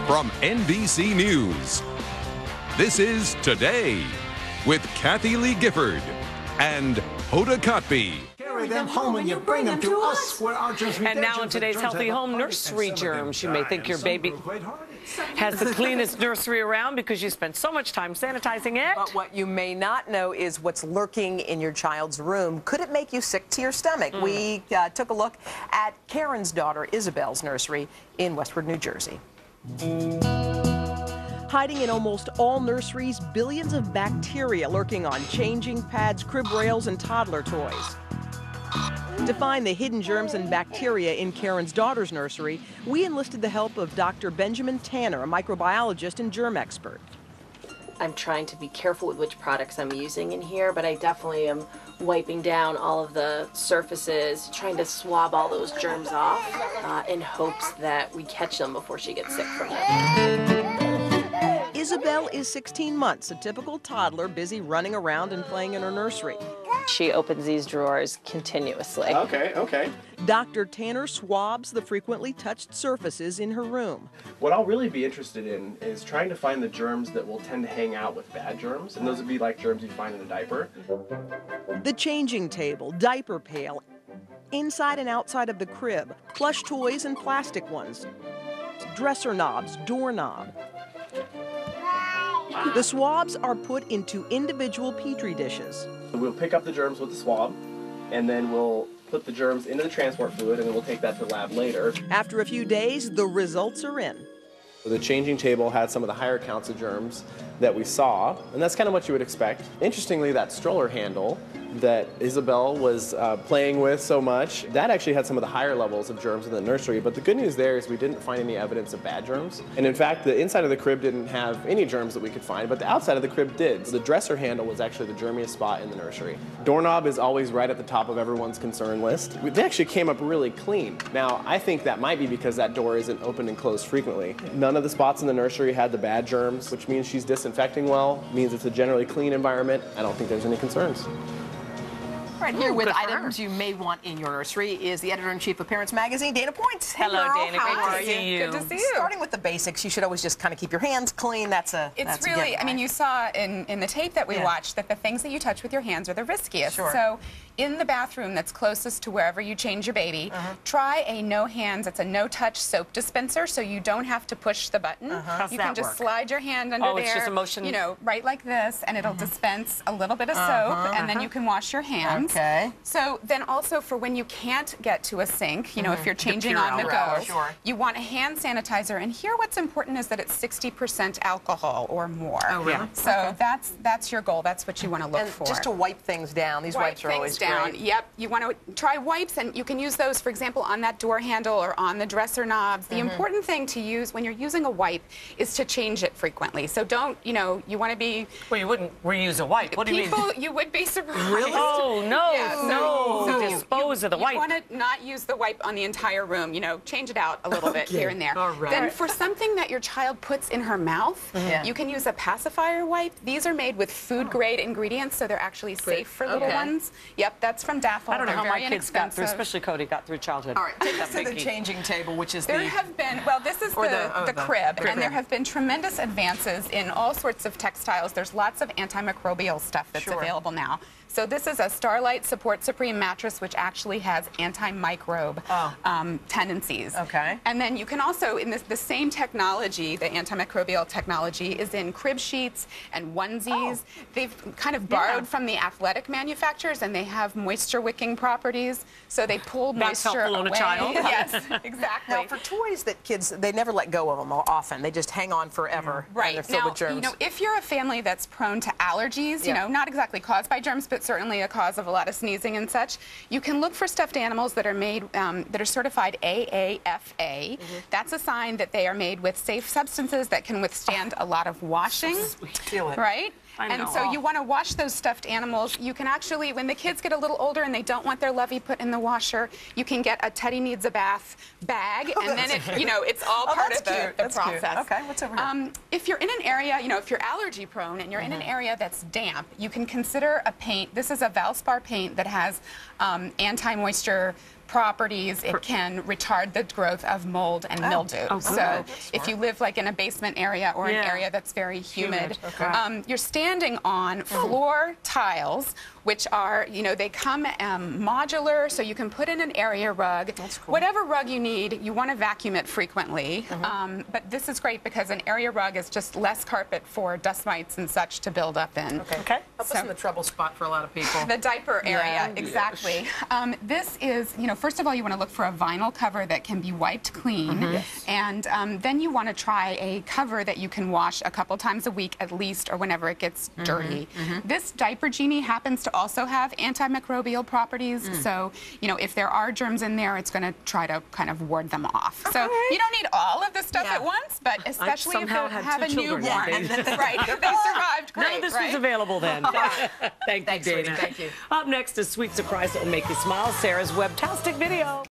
from NBC News. This is Today with Kathy Lee Gifford and Hoda Kotb. Carry them home and you bring them to us. And now in today's Healthy Home Nursery Germs, you may think your baby has the cleanest nursery around because you spent so much time sanitizing it. But what you may not know is what's lurking in your child's room. Could it make you sick to your stomach? We took a look at Karen's daughter Isabel's nursery in Westward, New Jersey. Hiding in almost all nurseries, billions of bacteria lurking on changing pads, crib rails, and toddler toys. To find the hidden germs and bacteria in Karen's daughter's nursery, we enlisted the help of Dr. Benjamin Tanner, a microbiologist and germ expert. I'm trying to be careful with which products I'm using in here, but I definitely am wiping down all of the surfaces, trying to swab all those germs off in hopes that we catch them before she gets sick from them. Isabel is 16 months, a typical toddler busy running around and playing in her nursery. She opens these drawers continuously. Okay. Dr. Tanner swabs the frequently touched surfaces in her room. What I'll really be interested in is trying to find the germs that will tend to hang out with bad germs, and those would be like germs you find in a diaper. The changing table, diaper pail, inside and outside of the crib, plush toys and plastic ones, dresser knobs, doorknob. The swabs are put into individual Petri dishes. We'll pick up the germs with the swab, and then we'll put the germs into the transport fluid, and then we'll take that to the lab later. After a few days, the results are in. The changing table had some of the higher counts of germs that we saw, and that's kind of what you would expect. Interestingly, that stroller handle that Isabel was playing with so much, that actually had some of the higher levels of germs in the nursery, but the good news there is we didn't find any evidence of bad germs. And in fact, the inside of the crib didn't have any germs that we could find, but the outside of the crib did. The dresser handle was actually the germiest spot in the nursery. Doorknob is always right at the top of everyone's concern list. They actually came up really clean. Now, I think that might be because that door isn't opened and closed frequently. None of the spots in the nursery had the bad germs, which means she's disinfecting well, means it's a generally clean environment. I don't think there's any concerns. Right here with items you may want in your nursery is the editor-in-chief of Parents Magazine, Dana Points. Hello, Dana. How are you? Good to see you. Starting with the basics, you should always just kind of keep your hands clean. That's It's really, I mean, you saw in the tape that we watched that the things that you touch with your hands are the riskiest. Sure. So in the bathroom that's closest to wherever you change your baby, try a no-hands, it's a no-touch soap dispenser, so you don't have to push the button. How's you that can just work? slide your hand under there. It's just a motion? You know, right like this, and it'll dispense a little bit of soap, and then you can wash your hands. Okay. So then also for when you can't get to a sink, you know, if you're changing on the go, you want a hand sanitizer. And here what's important is that it's 60% alcohol or more. Oh, really? So that's your goal. That's what you want to look for. Just to wipe things down. These wipes are always great. Yep. You want to try wipes, and you can use those, for example, on that door handle or on the dresser knobs. The important thing to use when you're using a wipe is to change it frequently. So don't, you know, you want to be... Well, you wouldn't reuse a wipe. What do you mean? You would be surprised. Really? Oh, no, Yeah, no. Dispose of the wipe. You want to not use the wipe on the entire room. You know, change it out a little bit here and there. All right. Then for something that your child puts in her mouth, you can use a pacifier wipe. These are made with food-grade ingredients, so they're actually safe for little ones. Yep, that's from Daffel. I don't know They're how my very kids got through, inexpensive. especially Cody got through childhood. All right, take us to the changing table, which is There have been, well, this is the crib, and there have been tremendous advances in all sorts of textiles. There's lots of antimicrobial stuff that's available now. So this is a Starlight Support Supreme mattress, which actually has antimicrobe tendencies. Okay. And then you can also, in the same technology, the antimicrobial technology is in crib sheets and onesies. They've kind of borrowed from the athletic manufacturers, and they have moisture-wicking properties. So they pull That's moisture helpful away. on a child. Yes, exactly. Now, for toys that kids, they never let go of them often. They just hang on forever. Right. And they're filled Now, with germs. you know, if you're a family that's prone to allergies, you know, not exactly caused by germs, but certainly a cause of a lot of sneezing and such, you can look for stuffed animals that are made, that are certified AAFA. That's a sign that they are made with safe substances that can withstand a lot of washing. Feel it. Right? I And know. so you want to wash those stuffed animals. You can actually, when the kids get a little older and they don't want their lovey put in the washer, you can get a Teddy Needs a Bath bag, and then it, you know, it's all part of the process. Okay, what's over here? If you're in an area, you know, if you're allergy prone and you're in an area that's damp, you can consider a paint. This is a Valspar paint that has anti-moisture properties. It can retard the growth of mold and mildew. Oh, so if you live like in a basement area or an area that's very humid, you're standing on floor tiles, which are, they come modular, so you can put in an area rug. That's cool. Whatever rug you need, you want to vacuum it frequently. But this is great because an area rug is just less carpet for dust mites and such to build up in. Okay. Help us in the trouble spot for a lot of people. The diaper area, exactly. This is, first of all, you want to look for a vinyl cover that can be wiped clean. And then you want to try a cover that you can wash a couple times a week at least, or whenever it gets dirty. This Diaper Genie happens to also have antimicrobial properties. So, if there are germs in there, it's going to try to kind of ward them off. So you don't need all of this stuff at once, but especially if you have a newborn. Right, they survived great. None of this was available then. Thanks, Dana. Thank you. Up next, a sweet surprise that will make you smile. Sarah's Webtastic video.